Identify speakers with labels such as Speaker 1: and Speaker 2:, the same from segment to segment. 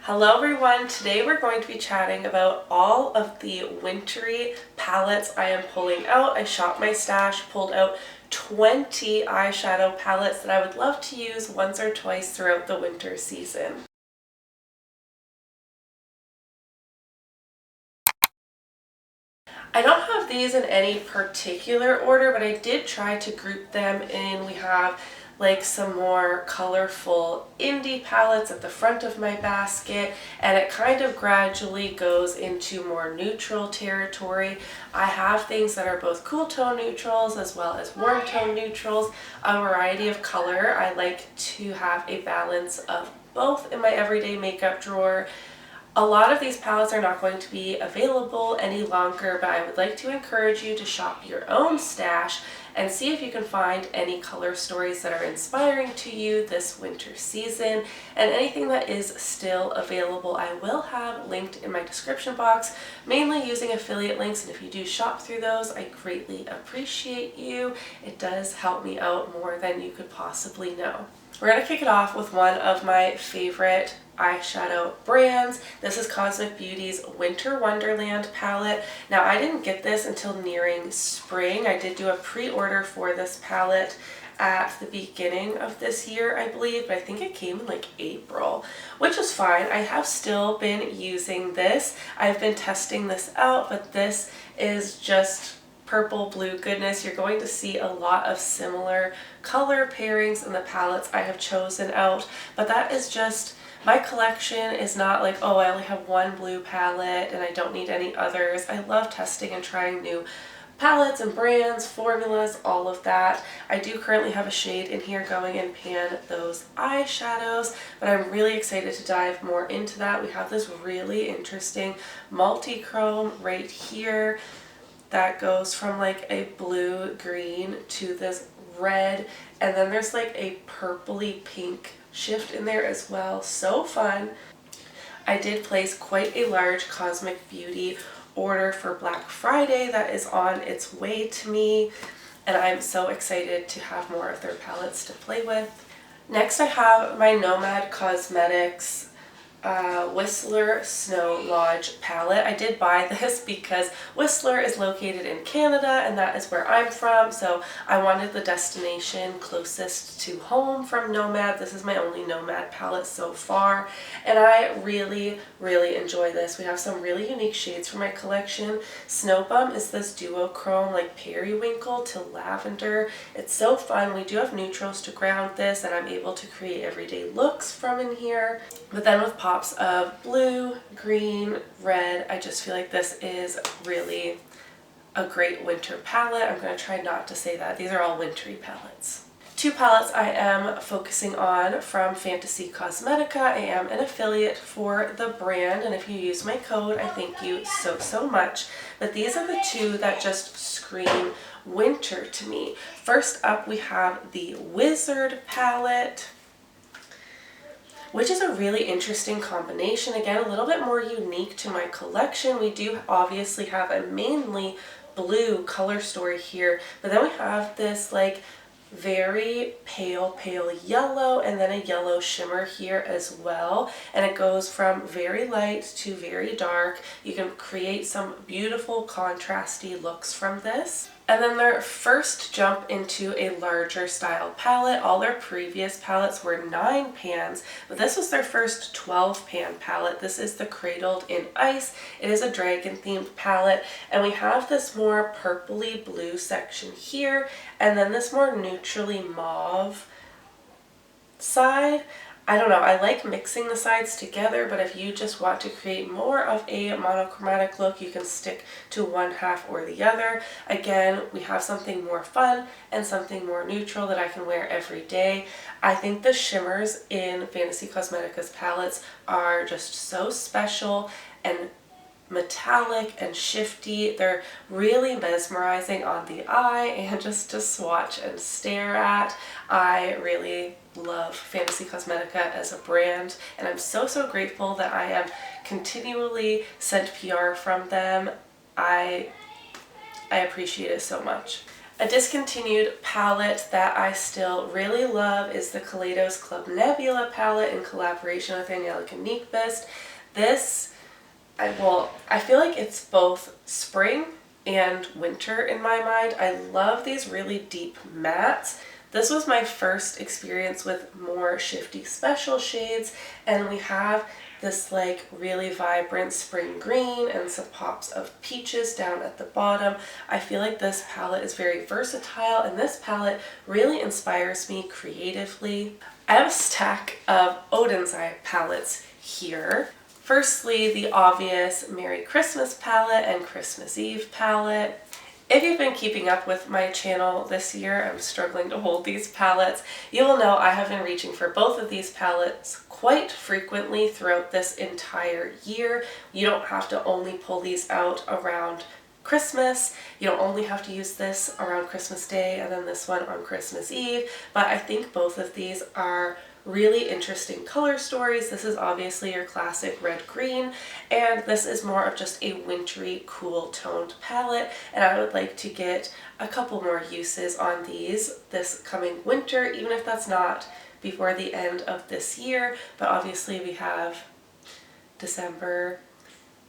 Speaker 1: Hello everyone, today we're going to be chatting about all of the Wintery palettes I am pulling out. I shopped my stash, pulled out 20 eyeshadow palettes that I would love to use once or twice throughout the winter season. I don't have these in any particular order, but I did try to group them in. We have like some more colorful indie palettes at the front of my basket, and it kind of gradually goes into more neutral territory. I have things that are both cool tone neutrals as well as warm tone neutrals, a variety of color. I like to have a balance of both in my everyday makeup drawer. A lot of these palettes are not going to be available any longer, but I would like to encourage you to shop your own stash and see if you can find any color stories that are inspiring to you this winter season. And anything that is still available I will have linked in my description box, mainly using affiliate links, and if you do shop through those, I greatly appreciate you. It does help me out more than you could possibly know. We're going to kick it off with one of my favorite eyeshadow brands. This is Cosmic Beauty's Winter Wonderland palette. Now, I didn't get this until nearing spring. I did do a pre-order for this palette at the beginning of this year, I believe, but I think it came in like April, which is fine. I have still been using this. I've been testing this out, but this is just purple blue goodness. You're going to see a lot of similar color pairings in the palettes I have chosen out, but that is just, my collection is not like, oh, I only have one blue palette and I don't need any others. I love testing and trying new palettes and brands, formulas, all of that. I do currently have a shade in here going and pan those eyeshadows, but I'm really excited to dive more into that. We have this really interesting multi-chrome right here that goes from like a blue green to this red, and then there's like a purpley pink shift in there as well. So fun. I did place quite a large Cosmic Beauty order for Black Friday that is on its way to me, and I'm so excited to have more of their palettes to play with. Next, I have my Nomad Cosmetics Whistler Snow Lodge palette. I did buy this because Whistler is located in Canada and that is where I'm from, so I wanted the destination closest to home from Nomad. This is my only Nomad palette so far, and I really enjoy this. We have some really unique shades for my collection. Snow Bum is this duochrome like periwinkle to lavender. It's so fun. We do have neutrals to ground this, and I'm able to create everyday looks from in here. But then with pops of blue, green, red, I just feel like this is really a great winter palette. I'm going to try not to say that. These are all wintry palettes. Two palettes I am focusing on from Fantasy Cosmetica. I am an affiliate for the brand, and if you use my code, I thank you so much. But these are the two that just scream winter to me. First up, we have the Wizard palette, which is a really interesting combination. Again, a little bit more unique to my collection. We do obviously have a mainly blue color story here, but then we have this like very pale yellow and then a yellow shimmer here as well, and it goes from very light to very dark. You can create some beautiful contrasty looks from this. And then their first jump into a larger style palette. All their previous palettes were 9 pans, but this was their first 12 pan palette. This is the Cradled in Ice. It is a dragon themed palette, and we have this more purpley blue section here, and then this more neutrally mauve side. I don't know, I like mixing the sides together, but if you just want to create more of a monochromatic look, you can stick to one half or the other. Again, we have something more fun and something more neutral that I can wear every day. I think the shimmers in Fantasy Cosmetica's palettes are just so special and metallic and shifty. They're really mesmerizing on the eye and just to swatch and stare at. I really love Fantasy Cosmetica as a brand, and I'm so grateful that I am continually sent PR from them. I appreciate it so much. A discontinued palette that I still really love is the Kaleidos Club Nebula palette in collaboration with Angelica Nyquist. This, I feel like it's both spring and winter in my mind. I love these really deep mattes. This was my first experience with more shifty special shades, and we have this like really vibrant spring green and some pops of peaches down at the bottom. I feel like this palette is very versatile, and this palette really inspires me creatively. I have a stack of Odin's Eye palettes here. Firstly, the obvious Merry Christmas palette and Christmas Eve palette. If you've been keeping up with my channel this year, I'm struggling to hold these palettes, you will know I have been reaching for both of these palettes quite frequently throughout this entire year. You don't have to only pull these out around Christmas. You don't only have to use this around Christmas Day and then this one on Christmas Eve, but I think both of these are really interesting color stories. This is obviously your classic red-green, and this is more of just a wintry, cool toned palette, and I would like to get a couple more uses on these this coming winter, even if that's not before the end of this year. But obviously we have December,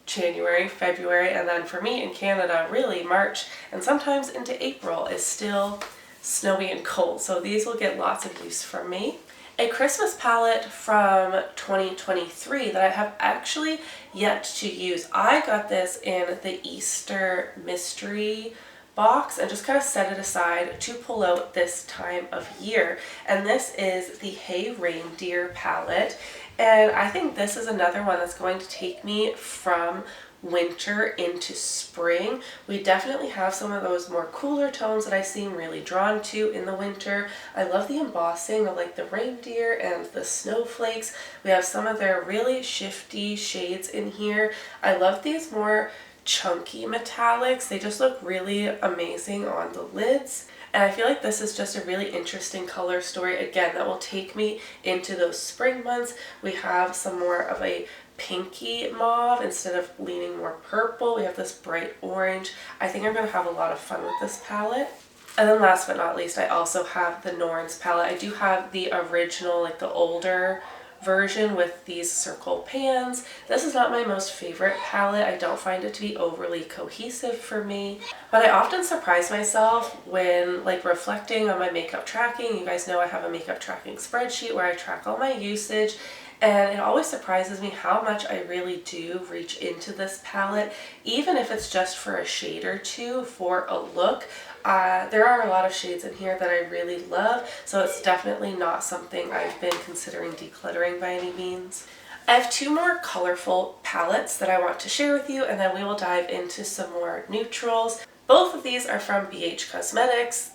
Speaker 1: January, February, and then for me in Canada, really March and sometimes into April is still snowy and cold, so these will get lots of use from me. A Christmas palette from 2023 that I have actually yet to use. I got this in the Easter mystery box and just kind of set it aside to pull out this time of year. And this is the Hey Reindeer palette. And I think this is another one that's going to take me from winter into spring. We definitely have some of those more cooler tones that I seem really drawn to in the winter. I love the embossing of like the reindeer and the snowflakes. We have some of their really shifty shades in here. I love these more chunky metallics. They just look really amazing on the lids. And I feel like this is just a really interesting color story, again, that will take me into those spring months. We have some more of a pinky mauve instead of leaning more purple. We have this bright orange. I think I'm going to have a lot of fun with this palette. And then last but not least, I also have the Norns palette. I do have the original, like the older version with these circle pans. This is not my most favorite palette. I don't find it to be overly cohesive for me, but I often surprise myself when like reflecting on my makeup tracking. You guys know I have a makeup tracking spreadsheet where I track all my usage, and it always surprises me how much I really do reach into this palette, even if it's just for a shade or two for a look. There are a lot of shades in here that I really love, so it's definitely not something I've been considering decluttering by any means. I have two more colorful palettes that I want to share with you, and then we will dive into some more neutrals. Both of these are from BH Cosmetics.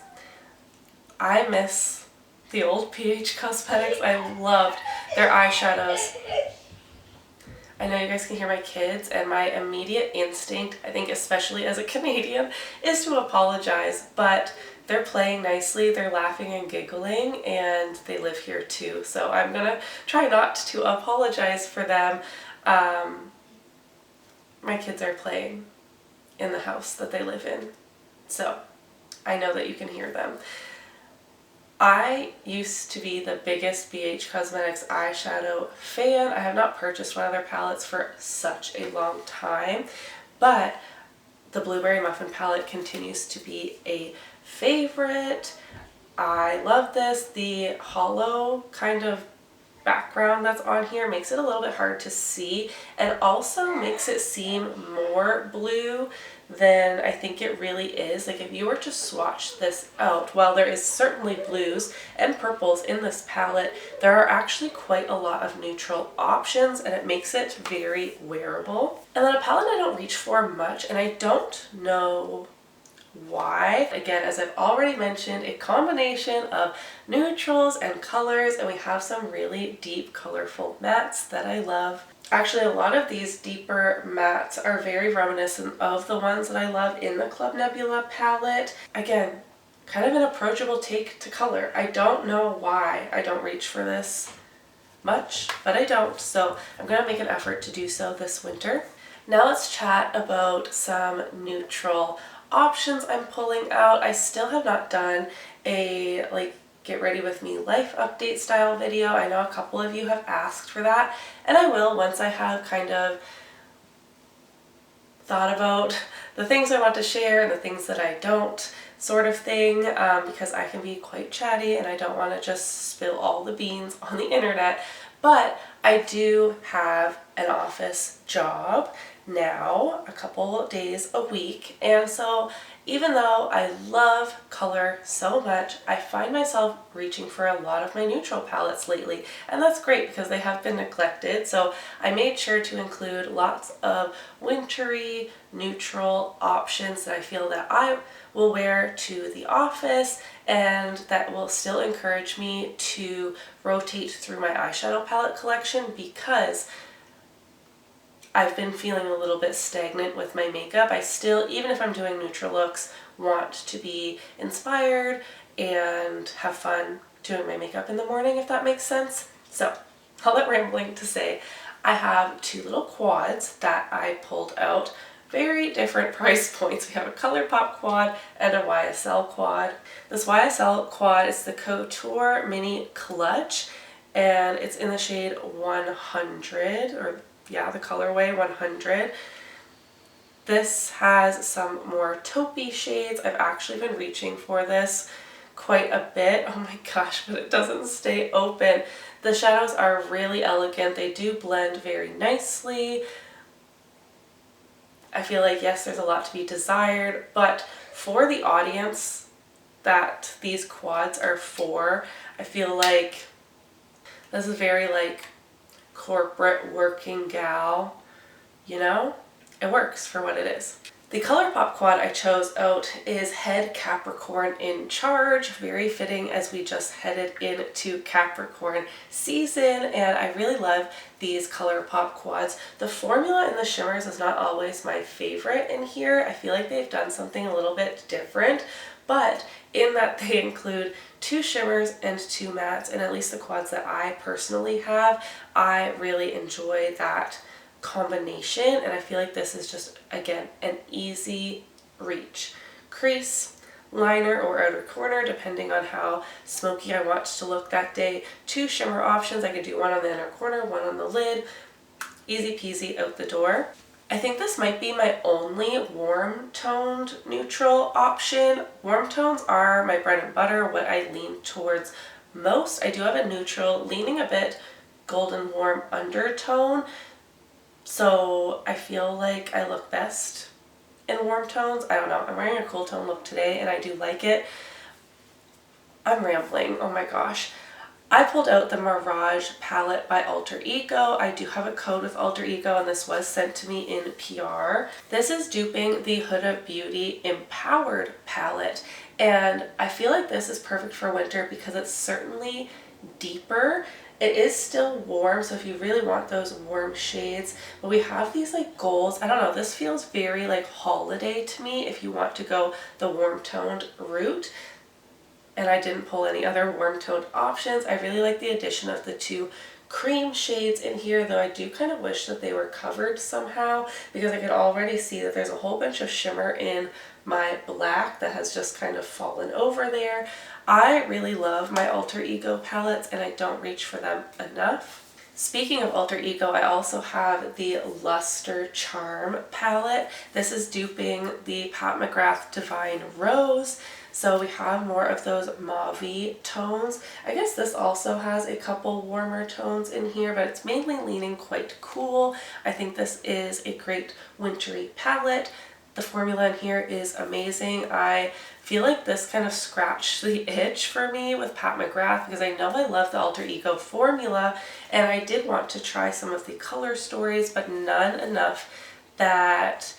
Speaker 1: I miss the old BH Cosmetics. I loved their eyeshadows. I know you guys can hear my kids, and my immediate instinct, I think especially as a Canadian, is to apologize, but they're playing nicely, they're laughing and giggling, and they live here too, so I'm gonna try not to apologize for them. My kids are playing in the house that they live in, so I know that you can hear them. I used to be the biggest BH Cosmetics eyeshadow fan. I have not purchased one of their palettes for such a long time, but the Blueberry Muffin palette continues to be a favorite. I love this. The hollow kind of background that's on here makes it a little bit hard to see, and also makes it seem more blue than I think it really is. Like if you were to swatch this out, while there is certainly blues and purples in this palette, there are actually quite a lot of neutral options, and it makes it very wearable. And then a palette I don't reach for much, and I don't know why. Again, as I've already mentioned, a combination of neutrals and colors, and we have some really deep colorful mattes that I love. Actually, a lot of these deeper mattes are very reminiscent of the ones that I love in the Club Nebula palette. Again, kind of an approachable take to color. I don't know why I don't reach for this much, but I don't, so I'm going to make an effort to do so this winter. Now let's chat about some neutral options I'm pulling out. I still have not done a get ready with me life update style video. I know a couple of you have asked for that, and I will once I have kind of thought about the things I want to share and the things that I don't, sort of thing, because I can be quite chatty and I don't want to just spill all the beans on the internet. But I do have an office job now, a couple days a week, and so even though I love color so much, I find myself reaching for a lot of my neutral palettes lately, and that's great because they have been neglected. So I made sure to include lots of wintry neutral options that I feel that I will wear to the office and that will still encourage me to rotate through my eyeshadow palette collection, because I've been feeling a little bit stagnant with my makeup. I still, even if I'm doing neutral looks, want to be inspired and have fun doing my makeup in the morning, if that makes sense. So, all that rambling to say, I have two little quads that I pulled out. Very different price points. We have a ColourPop quad and a YSL quad. This YSL quad is the Couture Mini Clutch, and it's in the shade 100, or yeah, the colorway 100. This has some more taupey shades. I've actually been reaching for this quite a bit. Oh my gosh, but it doesn't stay open. The shadows are really elegant. They do blend very nicely. I feel like, yes, there's a lot to be desired, but for the audience that these quads are for, I feel like this is very like corporate working gal, you know? It works for what it is. The ColourPop quad I chose out is Head Capricorn in Charge, very fitting as we just headed into Capricorn season, and I really love these ColourPop quads. The formula in the shimmers is not always my favorite in here. I feel like they've done something a little bit different, but in that they include 2 shimmers and 2 mattes, and at least the quads that I personally have, I really enjoy that combination, and I feel like this is just, again, an easy reach. Crease, liner, or outer corner, depending on how smoky I want to look that day. 2 shimmer options. I could do one on the inner corner, one on the lid. Easy peasy out the door. I think this might be my only warm toned neutral option. Warm tones are my bread and butter, what I lean towards most. I do have a neutral leaning a bit golden warm undertone, so I feel like I look best in warm tones. I don't know. I'm wearing a cool tone look today and I do like it. I'm rambling. Oh my gosh. I pulled out the Mirage palette by Alter Ego. I do have a code with Alter Ego and this was sent to me in PR. This is duping the Huda Beauty Empowered palette, and I feel like this is perfect for winter because it's certainly deeper. It is still warm, so if you really want those warm shades, but we have these like golds. I don't know, this feels very like holiday to me if you want to go the warm toned route. And I didn't pull any other warm toned options. I really like the addition of the 2 cream shades in here, though I do kind of wish that they were covered somehow, because I could already see that there's a whole bunch of shimmer in my black that has just kind of fallen over there. I really love my Alter Ego palettes and I don't reach for them enough. Speaking of Alter Ego, I also have the Luster Charm palette. This is duping the Pat McGrath Divine Rose. So we have more of those mauvey tones. I guess this also has a couple warmer tones in here, but it's mainly leaning quite cool. I think this is a great wintry palette. The formula in here is amazing. I feel like this kind of scratched the itch for me with Pat McGrath because I know I love the Alter Ego formula and I did want to try some of the color stories, but none enough that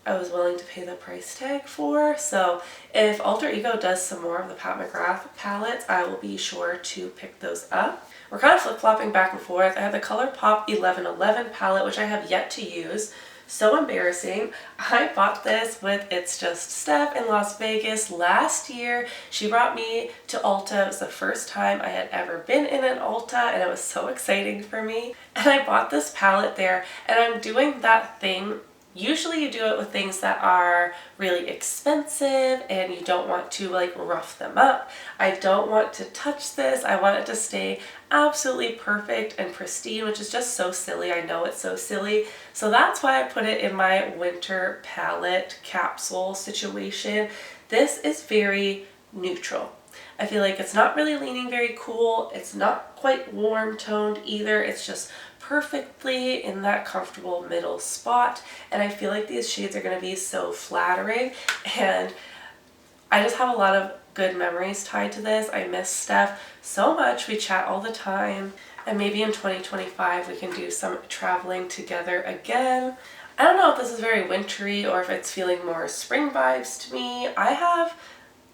Speaker 1: I was willing to pay the price tag for. So if Alter Ego does some more of the Pat McGrath palettes, I will be sure to pick those up. We're kind of flip-flopping back and forth. I have the ColourPop 1111 palette, which I have yet to use. So embarrassing. I bought this with It's Just Steph in Las Vegas last year. She brought me to Ulta. It was the first time I had ever been in an Ulta and it was so exciting for me. And I bought this palette there and I'm doing that thing usually you do it with things that are really expensive and you don't want to like rough them up. I don't want to touch this. I want it to stay absolutely perfect and pristine, which is just so silly. I know it's so silly. So that's why I put it in my winter palette capsule situation. This is very neutral. I feel like it's not really leaning very cool. It's not quite warm toned either. It's just perfectly in that comfortable middle spot. And I feel like these shades are going to be so flattering. And I just have a lot of good memories tied to this. I miss Steph so much. We chat all the time. And maybe in 2025 we can do some traveling together again. I don't know if this is very wintry or if it's feeling more spring vibes to me. I have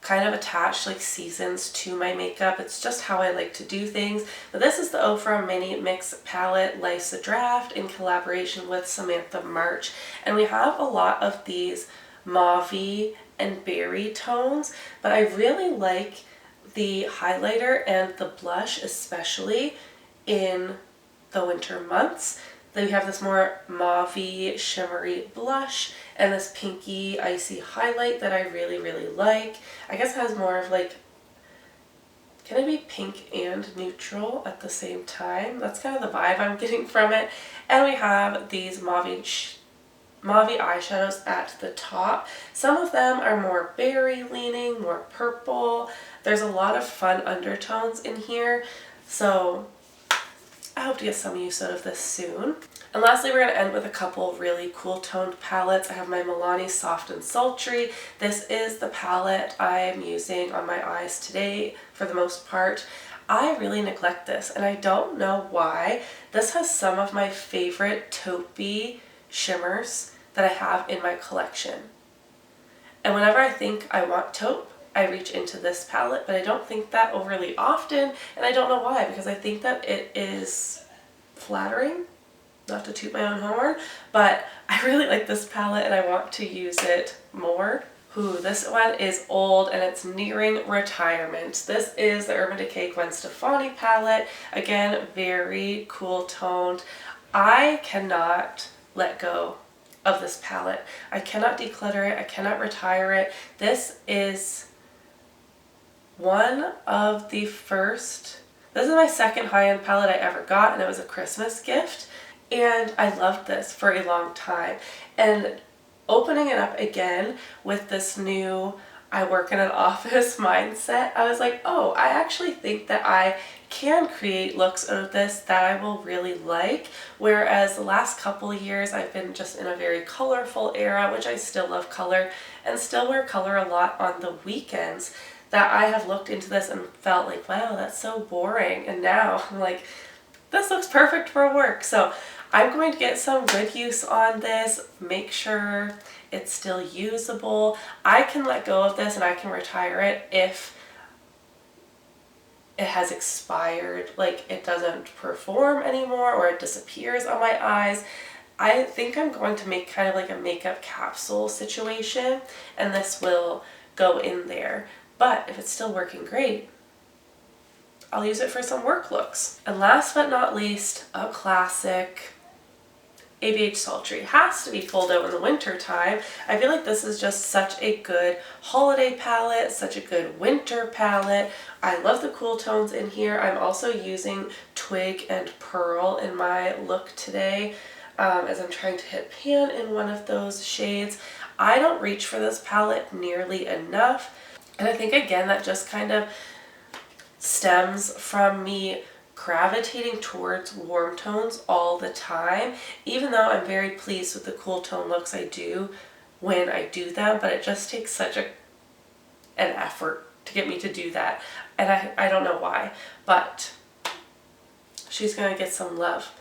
Speaker 1: kind of attached like seasons to my makeup. It's just how I like to do things. But this is the Ofra Mini Mix Palette Life's a Draft in collaboration with Samantha March. And we have a lot of these mauvey and berry tones, but I really like the highlighter and the blush, especially in the winter months. Then we have this more mauvey shimmery blush and this pinky icy highlight that I really, really like. I guess it has more of like, can it be pink and neutral at the same time? That's kind of the vibe I'm getting from it. And we have these mauvey eyeshadows at the top. Some of them are more berry leaning, more purple. There's a lot of fun undertones in here. So I hope to get some use out of this soon. And lastly, we're going to end with a couple really cool toned palettes. I have my Milani Soft and Sultry. This is the palette I am using on my eyes today for the most part. I really neglect this and I don't know why. This has some of my favorite taupey shimmers that I have in my collection. And whenever I think I want taupe, I reach into this palette, but I don't think that overly often, and I don't know why, because I think that it is flattering, not to toot my own horn, but I really like this palette and I want to use it more. Ooh, this one is old and it's nearing retirement. This is the Urban Decay Gwen Stefani palette. Again, very cool toned. I cannot let go of this palette. I cannot declutter it. I cannot retire it. This is one of the first, this is my second high-end palette I ever got, and it was a Christmas gift. And I loved this for a long time. And opening it up again with this new I work in an office mindset, I was like, oh, I actually think that I can create looks out of this that I will really like. Whereas the last couple of years I've been just in a very colorful era, which I still love color and still wear color a lot on the weekends, that I have looked into this and felt like, wow, that's so boring. And now I'm like, this looks perfect for work. So I'm going to get some good use on this, make sure it's still usable. I can let go of this and I can retire it if it has expired, like it doesn't perform anymore or it disappears on my eyes. I think I'm going to make kind of like a makeup capsule situation, and this will go in there. But if it's still working great, I'll use it for some work looks. And last but not least, a classic, ABH Sultry. Has to be pulled out in the winter time. I feel like this is just such a good holiday palette, such a good winter palette. I love the cool tones in here. I'm also using Twig and Pearl in my look today as I'm trying to hit pan in one of those shades. I don't reach for this palette nearly enough. And I think again that just kind of stems from me gravitating towards warm tones all the time, even though I'm very pleased with the cool tone looks I do when I do them, but it just takes such an effort to get me to do that, and I don't know why, but she's gonna get some love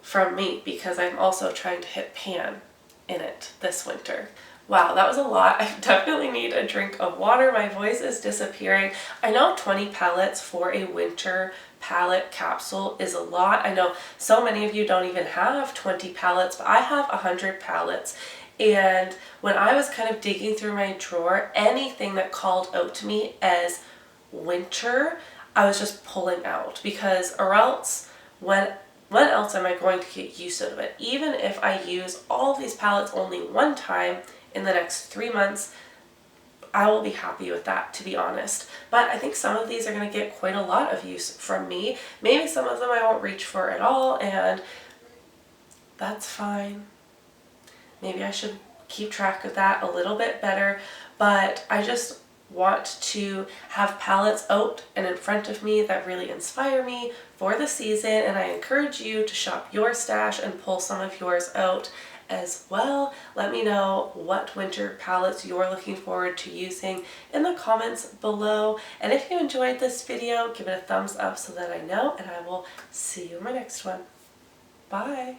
Speaker 1: from me because I'm also trying to hit pan in it this winter. Wow, that was a lot. I definitely need a drink of water. My voice is disappearing. I know 20 palettes for a winter palette capsule is a lot. I know so many of you don't even have 20 palettes, but I have 100 palettes. And when I was kind of digging through my drawer, anything that called out to me as winter, I was just pulling out, because or else when when else am I going to get used to it? Even if I use all of these palettes only one time in the next 3 months, I will be happy with that, to be honest. But I think some of these are going to get quite a lot of use from me. Maybe some of them I won't reach for at all, and that's fine. Maybe I should keep track of that a little bit better, but I just want to have palettes out and in front of me that really inspire me for the season, and I encourage you to shop your stash and pull some of yours out as well. Let me know what winter palettes you're looking forward to using in the comments below, and if you enjoyed this video, give it a thumbs up so that I know, and I will see you in my next one. Bye!